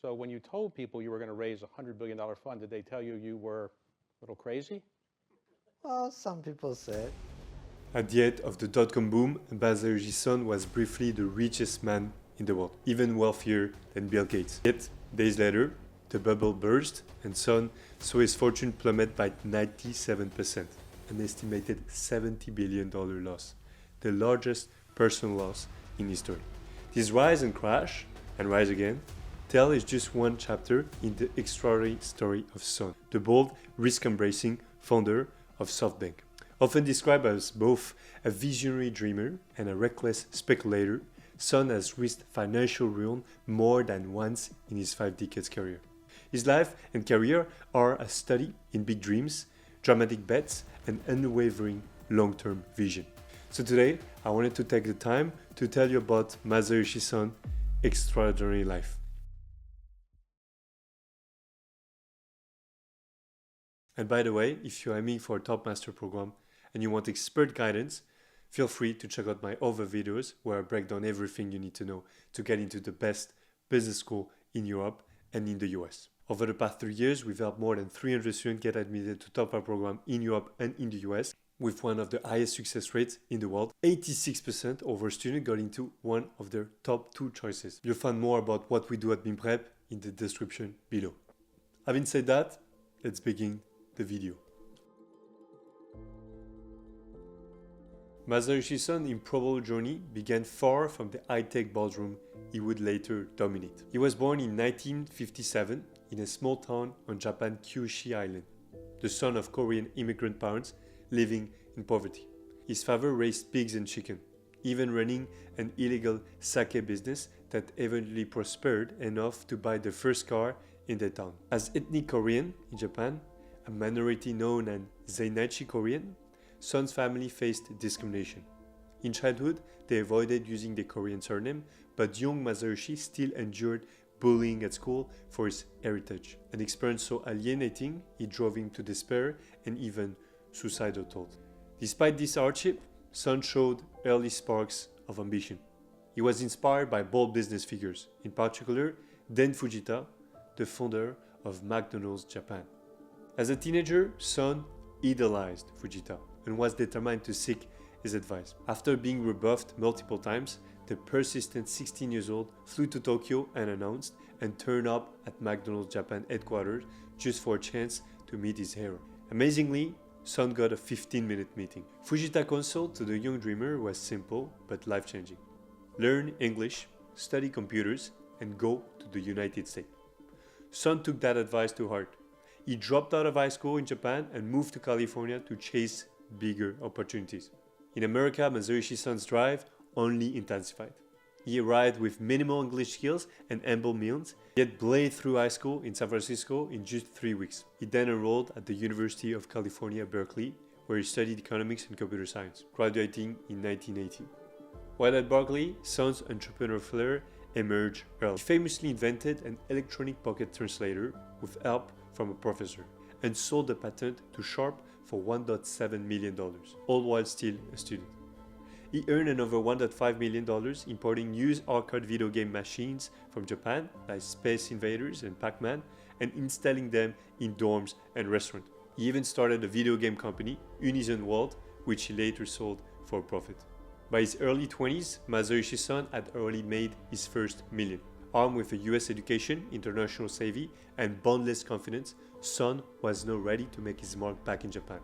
So when you told people you were going to raise a $100 billion fund, did they tell you you were a little crazy? Well, some people said. At the end of the dot-com boom, Masayoshi Son was briefly the richest man in the world, even wealthier than Bill Gates. Yet, days later, the bubble burst and Son saw his fortune plummet by 97%, an estimated $70 billion loss, the largest personal loss in history. This rise and crash, and rise again, tell is just one chapter in the extraordinary story of Son, the bold, risk-embracing founder of SoftBank. Often described as both a visionary dreamer and a reckless speculator, Son has risked financial ruin more than once in his 5 decades career. His life and career are a study in big dreams, dramatic bets, and unwavering long-term vision. So today, I wanted to take the time to tell you about Masayoshi Son's extraordinary life. And by the way, if you're aiming for a top master program and you want expert guidance, feel free to check out my other videos where I break down everything you need to know to get into the best business school in Europe and in the US. Over the past 3 years, we've helped more than 300 students get admitted to top program in Europe and in the US, with one of the highest success rates in the world. 86% of our students got into one of their top 2 choices. You'll find more about what we do at BIMPrep in the description below. Having said that, let's begin the video. Masayoshi Son's improbable journey began far from the high-tech boardroom he would later dominate. He was born in 1957 in a small town on Japan's Kyushu Island, the son of Korean immigrant parents living in poverty. His father raised pigs and chicken, even running an illegal sake business that eventually prospered enough to buy the first car in the town. As ethnic Korean in Japan, a minority known as Zainichi Korean, Son's family faced discrimination. In childhood, they avoided using the Korean surname, but young Masayoshi still endured bullying at school for his heritage. An experience so alienating, it drove him to despair and even suicidal thoughts. Despite this hardship, Son showed early sparks of ambition. He was inspired by bold business figures, in particular Den Fujita, the founder of McDonald's Japan. As a teenager, Son idolized Fujita and was determined to seek his advice. After being rebuffed multiple times, the persistent 16-year-old flew to Tokyo unannounced and turned up at McDonald's Japan headquarters just for a chance to meet his hero. Amazingly, Son got a 15-minute meeting. Fujita's counsel to the young dreamer was simple but life-changing. Learn English, study computers, and go to the United States. Son took that advice to heart. He dropped out of high school in Japan and moved to California to chase bigger opportunities. In America, Masayoshi Son's drive only intensified. He arrived with minimal English skills and humble means, yet blazed through high school in San Francisco in just 3 weeks. He then enrolled at the University of California, Berkeley, where he studied economics and computer science, graduating in 1980. While at Berkeley, Son's entrepreneurial flair emerged early. He famously invented an electronic pocket translator with help from a professor and sold the patent to Sharp for $1.7 million, all while still a student. He earned another $1.5 million importing used arcade video game machines from Japan, like Space Invaders and Pac-Man, and installing them in dorms and restaurants. He even started a video game company, Unison World, which he later sold for a profit. By his early 20s, Masayoshi Son had already made his first million. Armed with a US education, international savvy, and boundless confidence, Son was now ready to make his mark back in Japan.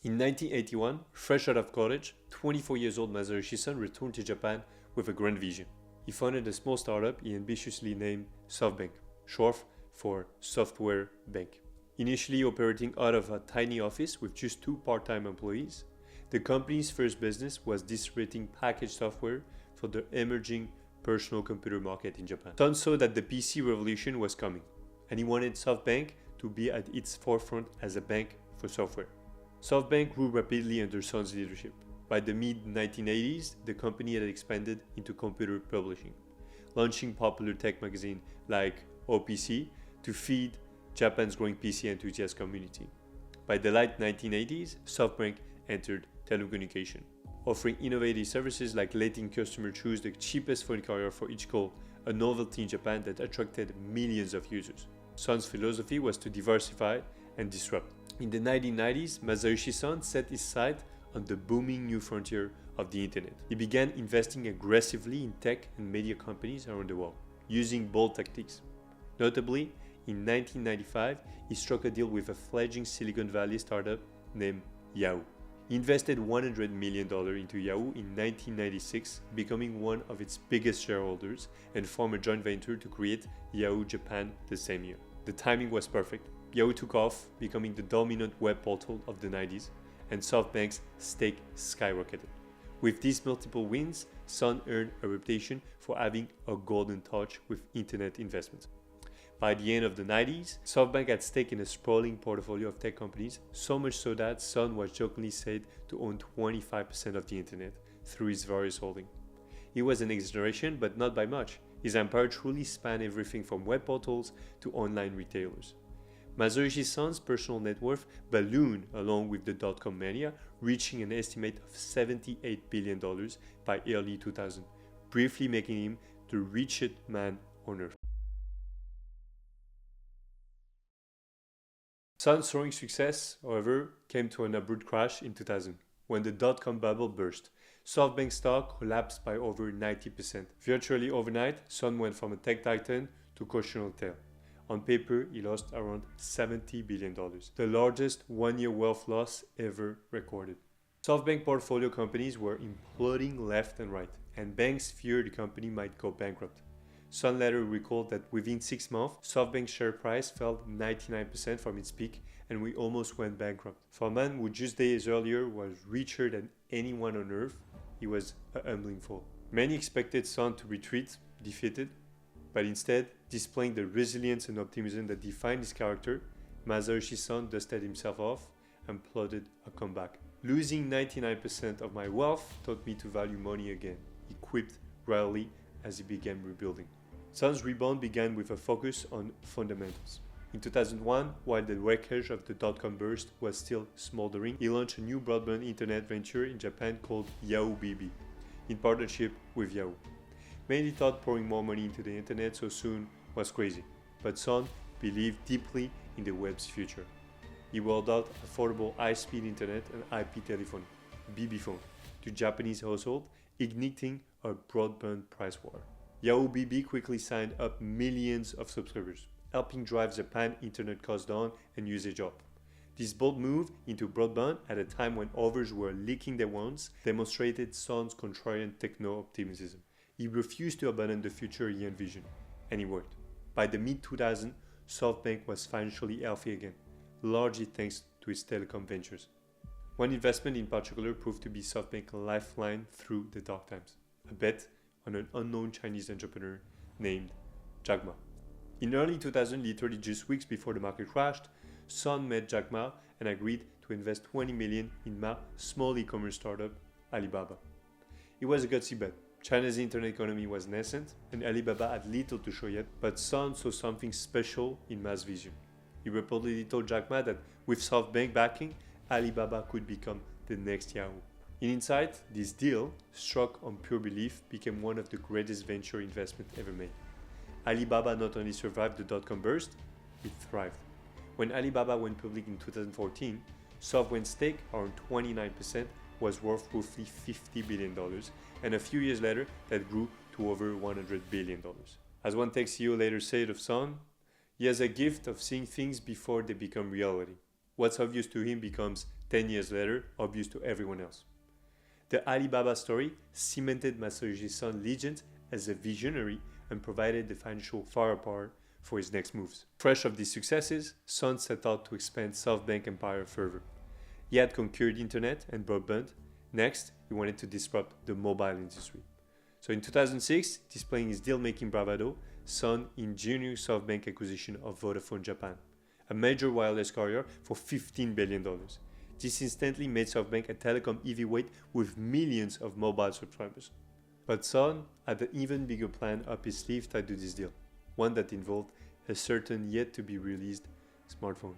In 1981, fresh out of college, 24-year-old Masayoshi Son returned to Japan with a grand vision. He founded a small startup he ambitiously named SoftBank, short for Software Bank. Initially operating out of a tiny office with just 2 part-time employees, the company's first business was distributing packaged software for the emerging personal computer market in Japan. Son saw that the PC revolution was coming, and he wanted SoftBank to be at its forefront as a bank for software. SoftBank grew rapidly under Son's leadership. By the mid-1980s, the company had expanded into computer publishing, launching popular tech magazines like OPC to feed Japan's growing PC enthusiast community. By the late 1980s, SoftBank entered telecommunication. offering innovative services like letting customers choose the cheapest phone carrier for each call, a novelty in Japan that attracted millions of users. Son's philosophy was to diversify and disrupt. In the 1990s, Masayoshi Son set his sight on the booming new frontier of the internet. He began investing aggressively in tech and media companies around the world, using bold tactics. Notably, in 1995, he struck a deal with a fledgling Silicon Valley startup named Yahoo. He invested $100 million into Yahoo in 1996, becoming one of its biggest shareholders, and formed a joint venture to create Yahoo Japan the same year. The timing was perfect. Yahoo took off, becoming the dominant web portal of the 90s, and SoftBank's stake skyrocketed. With these multiple wins, Son earned a reputation for having a golden touch with internet investments. By the end of the 90s, SoftBank had stake in a sprawling portfolio of tech companies, so much so that Son was jokingly said to own 25% of the internet through his various holdings. He was an next-generation, but not by much. His empire truly spanned everything from web portals to online retailers. Masayoshi Son's personal net worth ballooned along with the dot-com mania, reaching an estimate of $78 billion by early 2000, briefly making him the richest man on earth. Son's soaring success, however, came to an abrupt crash in 2000, when the dot-com bubble burst. SoftBank stock collapsed by over 90%. Virtually overnight, Son went from a tech titan to cautionary tale. On paper, he lost around $70 billion, the largest one-year wealth loss ever recorded. SoftBank portfolio companies were imploding left and right, and banks feared the company might go bankrupt. Son later recalled that within 6 months, SoftBank's share price fell 99% from its peak, and we almost went bankrupt. For a man who just days earlier was richer than anyone on earth, he was a humbling fall. Many expected Son to retreat, defeated, but instead, displaying the resilience and optimism that defined his character, Masayoshi Son dusted himself off and plotted a comeback. Losing 99% of my wealth taught me to value money again, he quipped rarely as he began rebuilding. Son's rebound began with a focus on fundamentals. In 2001, while the wreckage of the dot-com burst was still smoldering, he launched a new broadband internet venture in Japan called Yahoo BB, in partnership with Yahoo. Many thought pouring more money into the internet so soon was crazy, but Son believed deeply in the web's future. He rolled out affordable high-speed internet and IP telephony, BB phone, to Japanese households, igniting a broadband price war. Yahoo BB quickly signed up millions of subscribers, helping drive Japan internet costs down and usage up. This bold move into broadband at a time when others were licking their wounds demonstrated Son's contrarian techno-optimism. He refused to abandon the future he envisioned, and it worked. By the mid-2000s, SoftBank was financially healthy again, largely thanks to its telecom ventures. One investment in particular proved to be SoftBank's lifeline through the dark times, a bet on an unknown Chinese entrepreneur named Jack Ma. In early 2000, literally just weeks before the market crashed, Son met Jack Ma and agreed to invest $20 million in Ma's small e-commerce startup, Alibaba. It was a gutsy bet. China's internet economy was nascent, and Alibaba had little to show yet, but Son saw something special in Ma's vision. He reportedly told Jack Ma that with SoftBank backing, Alibaba could become the next Yahoo. In hindsight, this deal, struck on pure belief, became one of the greatest venture investments ever made. Alibaba not only survived the dot-com burst, it thrived. When Alibaba went public in 2014, SoftBank's stake, around 29%, was worth roughly $50 billion, and a few years later, that grew to over $100 billion. As one tech CEO later said of Son, he has a gift of seeing things before they become reality. What's obvious to him becomes, 10 years later, obvious to everyone else. The Alibaba story cemented Masayoshi Son's legend as a visionary and provided the financial firepower for his next moves. Fresh of these successes, Son set out to expand SoftBank empire further. He had conquered internet and broadband. Next, he wanted to disrupt the mobile industry. So in 2006, displaying his deal-making bravado, Son engineered SoftBank acquisition of Vodafone Japan, a major wireless carrier, for $15 billion. This instantly made SoftBank a telecom heavyweight with millions of mobile subscribers. But Son had an even bigger plan up his sleeve tied to this deal, one that involved a certain yet-to-be-released smartphone.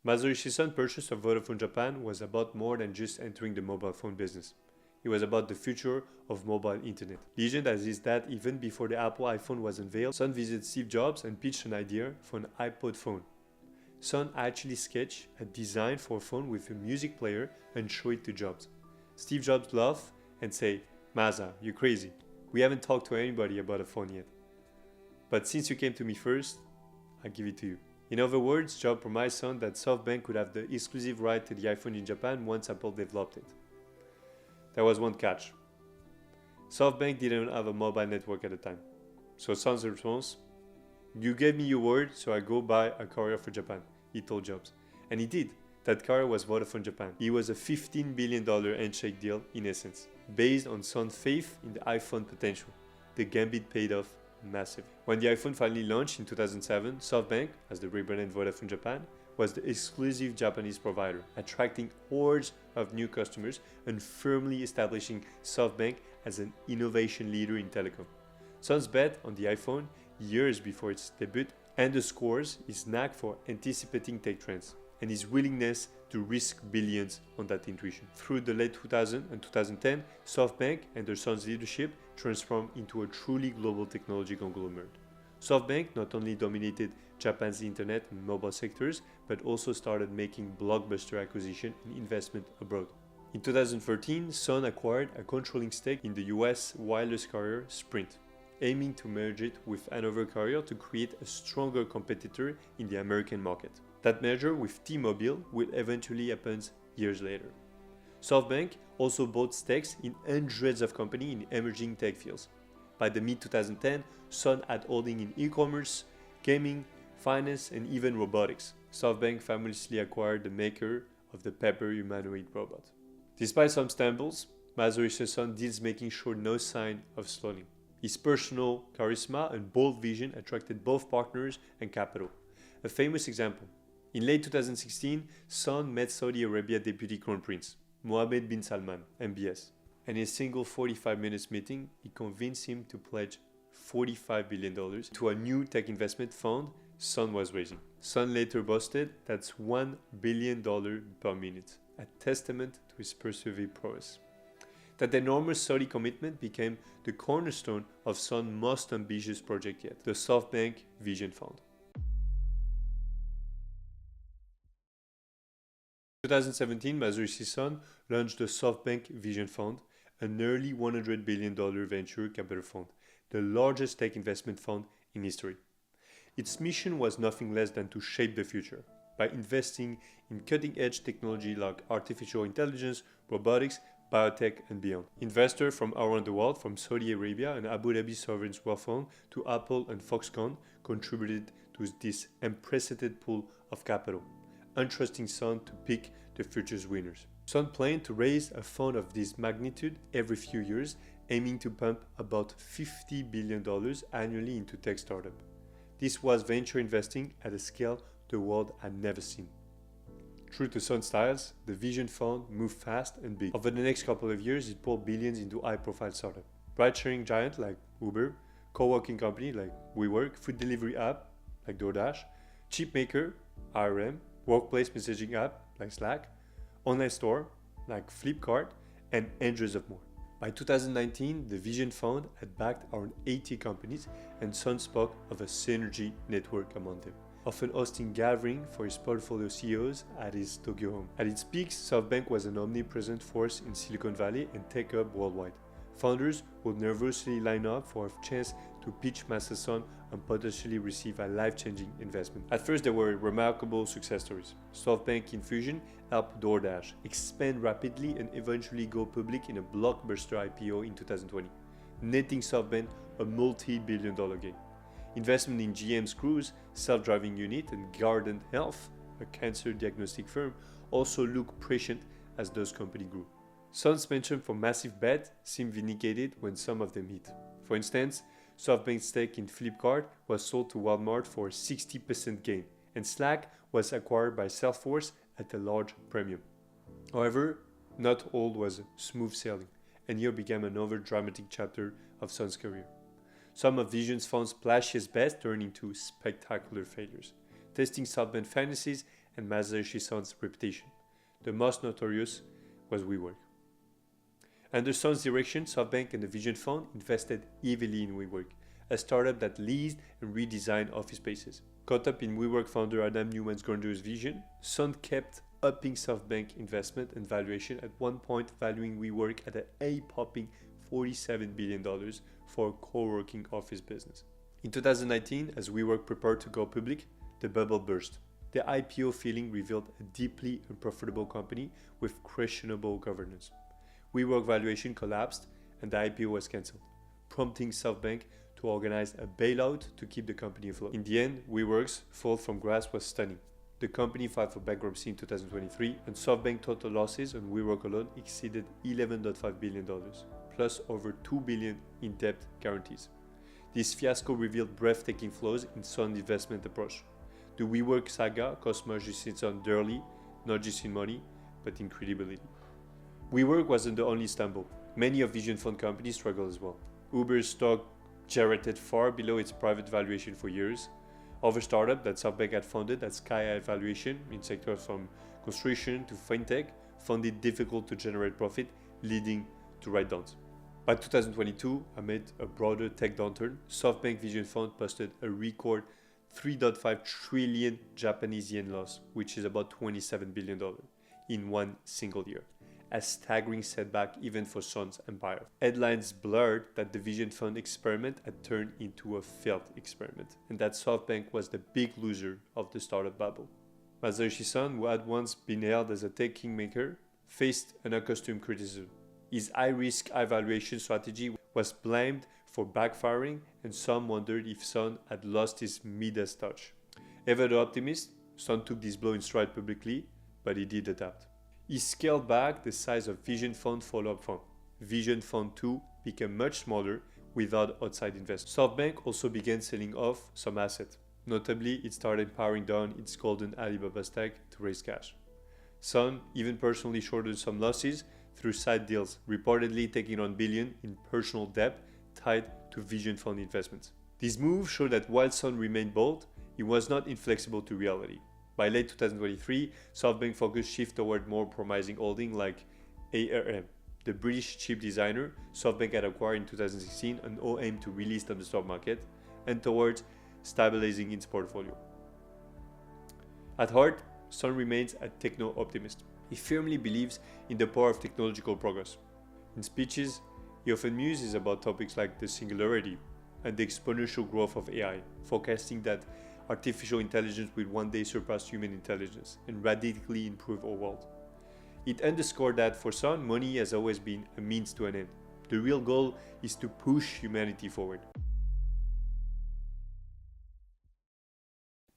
Masayoshi Son's purchase of Vodafone Japan was about more than just entering the mobile phone business. It was about the future of mobile internet. Legend has it that even before the Apple iPhone was unveiled, Son visited Steve Jobs and pitched an idea for an iPod phone. Son actually sketched a design for a phone with a music player and showed it to Jobs. Steve Jobs laughed and said, "Masa, you're crazy. We haven't talked to anybody about a phone yet. But since you came to me first, I'll give it to you." In other words, Jobs promised Son that SoftBank could have the exclusive right to the iPhone in Japan once Apple developed it. There was one catch. SoftBank didn't have a mobile network at the time. So Son's response, "You gave me your word, so I go buy a carrier for Japan," he told Jobs. And he did. That carrier was Vodafone Japan. It was a $15 billion handshake deal in essence, based on Son's faith in the iPhone potential. The gambit paid off massively. When the iPhone finally launched in 2007, SoftBank, as the rebranded Vodafone Japan, was the exclusive Japanese provider, attracting hordes of new customers and firmly establishing SoftBank as an innovation leader in telecom. Son's bet on the iPhone years before its debut underscores his knack for anticipating tech trends and his willingness to risk billions on that intuition. Through the late 2000s and 2010, SoftBank, under Son's leadership, transformed into a truly global technology conglomerate. SoftBank not only dominated Japan's internet and mobile sectors, but also started making blockbuster acquisition and investment abroad. In 2013, Son acquired a controlling stake in the US wireless carrier Sprint, aiming to merge it with another carrier to create a stronger competitor in the American market. That merger with T-Mobile will eventually happen years later. SoftBank also bought stakes in hundreds of companies in emerging tech fields. By the mid-2010, Son had holding in e-commerce, gaming, finance, and even robotics. SoftBank famously acquired the maker of the Pepper humanoid robot. Despite some stumbles, Masayoshi Son deals making sure no sign of slowing. His personal charisma and bold vision attracted both partners and capital. A famous example. In late 2016, Son met Saudi Arabia Deputy Crown Prince, Mohammed bin Salman, MBS. And in a single 45 minutes meeting, he convinced him to pledge $45 billion to a new tech investment fund Son was raising. Son later boasted that's $1 billion per minute, a testament to his perseverance prowess. That enormous Saudi commitment became the cornerstone of Son's most ambitious project yet, the SoftBank Vision Fund. In 2017, Masayoshi Son launched the SoftBank Vision Fund, a nearly $100 billion venture capital fund, the largest tech investment fund in history. Its mission was nothing less than to shape the future by investing in cutting-edge technology like artificial intelligence, robotics, biotech, and beyond. Investors from around the world, from Saudi Arabia and Abu Dhabi Sovereign Wealth Fund to Apple and Foxconn, contributed to this unprecedented pool of capital, entrusting Son to pick the future's winners. Son planned to raise a fund of this magnitude every few years, aiming to pump about $50 billion annually into tech startups. This was venture investing at a scale the world had never seen. True to Son's styles, the Vision Fund moved fast and big. Over the next couple of years, it poured billions into high-profile startups. Ride-sharing giants like Uber, co-working company like WeWork, food delivery app like DoorDash, chip maker, IRM, workplace messaging app like Slack, online store like Flipkart, and hundreds of more. By 2019, the Vision Fund had backed around 80 companies, and Son spoke of a synergy network among them, often hosting gatherings for his portfolio CEOs at his Tokyo home. At its peak, SoftBank was an omnipresent force in Silicon Valley and tech hub worldwide. Founders would nervously line up for a chance to pitch Masayoshi Son and potentially receive a life-changing investment. At first, there were remarkable success stories. SoftBank infusion helped DoorDash expand rapidly and eventually go public in a blockbuster IPO in 2020, netting SoftBank a multi-billion-dollar gain. Investment in GM's Cruise, self-driving unit, and Guardant Health, a cancer diagnostic firm, also looked prescient as those companies grew. Son's penchant for massive bets seemed vindicated when some of them hit. For instance, SoftBank's stake in Flipkart was sold to Walmart for a 60% gain, and Slack was acquired by Salesforce at a large premium. However, not all was smooth sailing, and here began another dramatic chapter of Son's career. Some of Vision's fund's flashiest bets turned into spectacular failures, testing SoftBank fantasies and Masayoshi Son's reputation. The most notorious was WeWork. Under Son's direction, SoftBank and the Vision Fund invested heavily in WeWork, a startup that leased and redesigned office spaces. Caught up in WeWork founder Adam Neumann's grandiose vision, Son kept upping SoftBank investment and valuation, at one point valuing WeWork at an eye-popping $47 billion for a co-working office business. In 2019, as WeWork prepared to go public, the bubble burst. The IPO filing revealed a deeply unprofitable company with questionable governance. WeWork valuation collapsed and the IPO was cancelled, prompting SoftBank to organize a bailout to keep the company afloat. In the end, WeWork's fall from grace was stunning. The company filed for bankruptcy in 2023, and SoftBank total losses on WeWork alone exceeded $11.5 billion, plus over $2 billion in debt guarantees. This fiasco revealed breathtaking flaws in Son's investment approach. The WeWork saga cost Masayoshi Son dearly, not just in money, but in credibility. WeWork wasn't the only stumble. Many of Vision Fund companies struggled as well. Uber's stock gyrrated far below its private valuation for years. Other startups that SoftBank had funded at sky-high valuation in sectors from construction to fintech found it difficult to generate profit, leading to write-downs. By 2022, amid a broader tech downturn, SoftBank Vision Fund posted a record 3.5 trillion Japanese yen loss, which is about $27 billion, in one single year. A staggering setback even for Son's empire. Headlines blurred that the Vision Fund experiment had turned into a failed experiment, and that SoftBank was the big loser of the startup bubble. Masayoshi Son, who had once been hailed as a tech kingmaker, faced an unaccustomed criticism. His high-risk, high-valuation strategy was blamed for backfiring, and some wondered if Son had lost his Midas touch. Ever the optimist, Son took this blow in stride publicly, but he did adapt. He scaled back the size of Vision Fund follow-up fund. Vision Fund 2 became much smaller without outside investors. SoftBank also began selling off some assets. Notably, it started powering down its golden Alibaba stack to raise cash. Son even personally shorted some losses through side deals, reportedly taking on billions in personal debt tied to Vision Fund investments. This move showed that while Son remained bold, he was not inflexible to reality. By late 2023, SoftBank focused shift toward more promising holdings like ARM, the British chip designer SoftBank had acquired in 2016 and all aimed to relist on the stock market, and towards stabilizing its portfolio. At heart, Son remains a techno-optimist. He firmly believes in the power of technological progress. In speeches, he often muses about topics like the singularity and the exponential growth of AI, forecasting that artificial intelligence will one day surpass human intelligence and radically improve our world. It underscored that for Son, money has always been a means to an end. The real goal is to push humanity forward.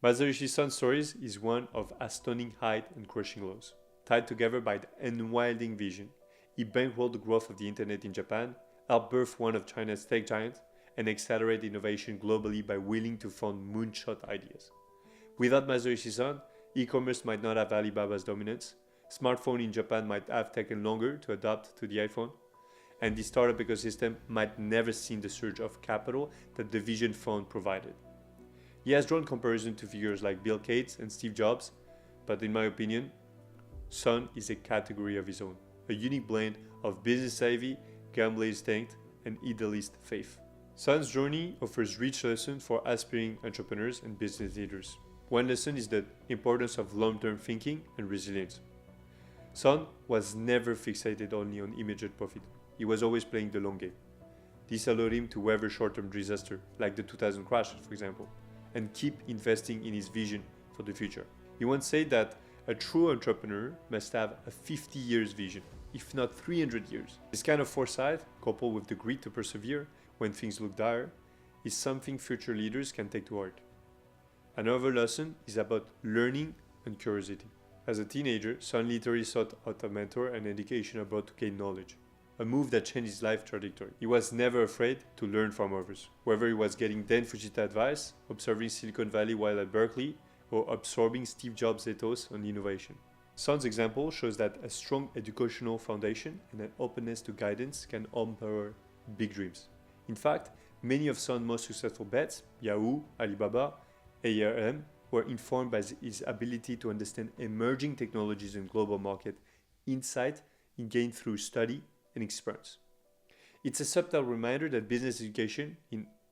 Masayoshi Son's stories is one of astonishing height and crushing lows. Tied together by the unwinding vision, he bankrolled the growth of the internet in Japan, helped birth one of China's tech giants, and accelerate innovation globally by willing to fund moonshot ideas. Without Masayoshi Son, e-commerce might not have Alibaba's dominance, smartphone in Japan might have taken longer to adapt to the iPhone, and the startup ecosystem might never seen the surge of capital that the Vision Fund provided. He has drawn comparison to figures like Bill Gates and Steve Jobs, but in my opinion, Son is a category of his own, a unique blend of business savvy, gambler instinct, and idealist faith. Son's journey offers rich lessons for aspiring entrepreneurs and business leaders. One lesson is the importance of long-term thinking and resilience. Son was never fixated only on immediate profit. He was always playing the long game. This allowed him to weather short-term disaster, like the 2000 crash, for example, and keep investing in his vision for the future. He once said that a true entrepreneur must have a 50 years vision, if not 300 years. This kind of foresight, coupled with the grit to persevere when things look dire, is something future leaders can take to heart. Another lesson is about learning and curiosity. As a teenager, Son literally sought out a mentor and education abroad to gain knowledge, a move that changed his life trajectory. He was never afraid to learn from others, whether he was getting Dan Fujita advice, observing Silicon Valley while at Berkeley, or absorbing Steve Jobs' ethos on innovation. Son's example shows that a strong educational foundation and an openness to guidance can empower big dreams. In fact, many of Son's most successful bets, Yahoo, Alibaba, ARM, were informed by his ability to understand emerging technologies and global market insight he gained through study and experience. It's a subtle reminder that business education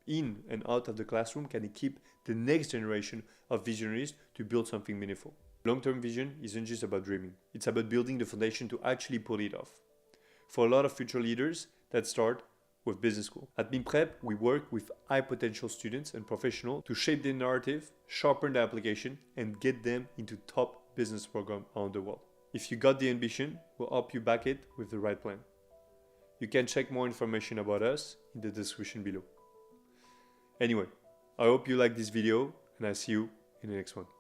in and out of the classroom can equip the next generation of visionaries to build something meaningful. Long-term vision isn't just about dreaming. It's about building the foundation to actually pull it off. For a lot of future leaders, that start with business school. At MIMPREP, we work with high potential students and professionals to shape their narrative, sharpen the application, and get them into top business programs around the world. If you got the ambition, we'll help you back it with the right plan. You can check more information about us in the description below. Anyway, I hope you like this video and I'll see you in the next one.